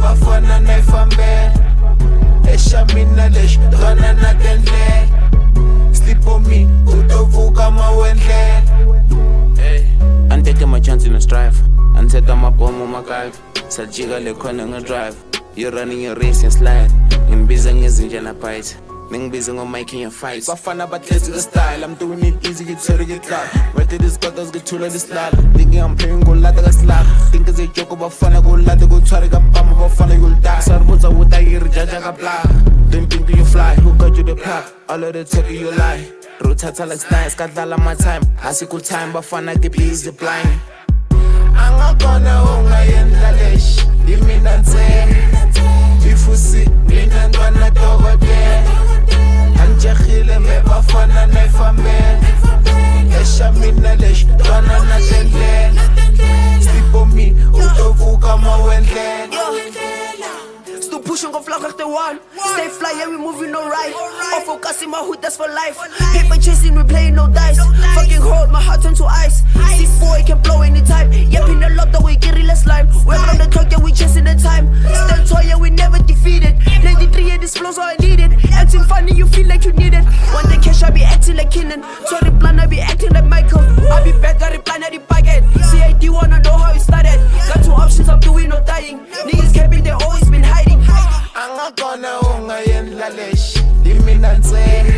bafana naifambela esha mina lexi twana na tendlela sleep on me utovuka mawendlela. I'm taking my chance in a strive. I'm taking my bomb on my guy. Sajika le khona nge-drive. You're running your race and slide. Ngibiza ngezinja na bite. Ngibiza ngo-mic in your fights. Bafana bahlezi style. I'm doing it easy, get sorry, get cloud. Ready this brothers get tula this lad. Thinking I'm playing go lata ka slap. Think it's a joke bafana go lata go try ka pama bafana you'll die. Sarbuza with a year jaja ka blah. Don't think you fly. Who got you the pack? All of the talk you lie. Rotata like stars, kadlala my time. Hasiku time bafana get busy blind. Angakona ungayendla leshi imina ntsena ifusi mina ntwana dokotela anjehile mebafana naifambela esha mina leshi twana na tendlela sleep on me utovuka mawendlela. Still pushing on vlog the one. Stay fly, yeah, we moving alright. All focus in my hood, that's for life. Paper chasing, we playing no dice. Fucking hold, my heart turn to ice. C4 can blow anytime. Yep, in the lot that we get real slime. We're on the clock, yeah, we chasing the time. Stand tall, yeah, we never defeated. 93, yeah, this flow's all I needed. Acting funny, you feel like you need it. One day cash, I be acting like Kenan. Sorry, plan, I be acting like Michael. I be back, I reply, at the packet. CID wanna know how it started. Got two options, I'm doing no dying. Niggas capping, they always been hiding. Angakona ungayendla leshi imina ntsena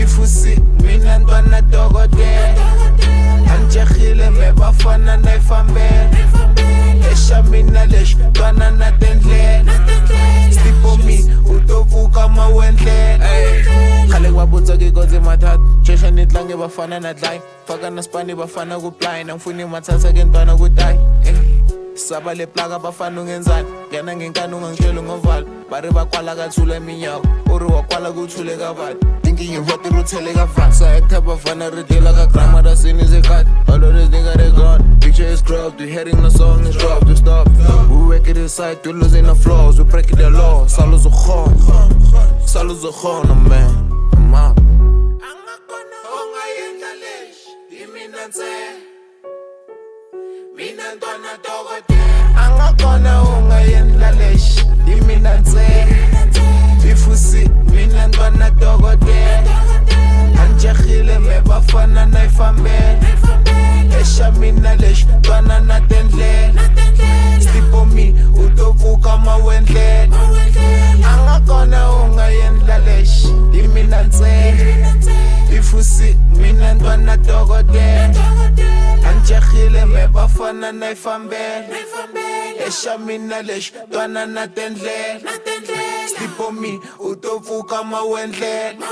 ifusi mina ntwana dokotela anjehile mebafana naifambela esha mina leshi twana na tendlela sleep on me utovuka mawendlela. Khale kwabutsa kikoze mathathu shesha nitlange bafana na dlayi faka na spani bafana kublind angifuni mathatha ke ntwana kudayi saba le plaga bafana ungenzani ngena ngenkani ungangitshela ngovalo bari bakwala kathula eminyako uri wakwala kuthule kabali thinking you hot uruthele kavani sa bafana ridela ka grandmother sini zekati all of this nigga they gone picture is cropped we heading the song is dropped to stop we work it inside we losing the floors we breaking the law salo zokhona man I'm out. Angakona ungayendla leshi imina ntsena mina ntwana dokotela angakona ungayendla leshi imina ntsena ifusi mina ntwana dokotela anjehile mebafana naifambela esha mina leshi twana na tendlela sleep on me utovuka mawendlela. Angakona ungayendla leshi imina ntsena ifusi mina ntwana dokotela anjehile mebafana naifambela esha mina leshi twana na tendlela sleep on me utovuka mawendlela.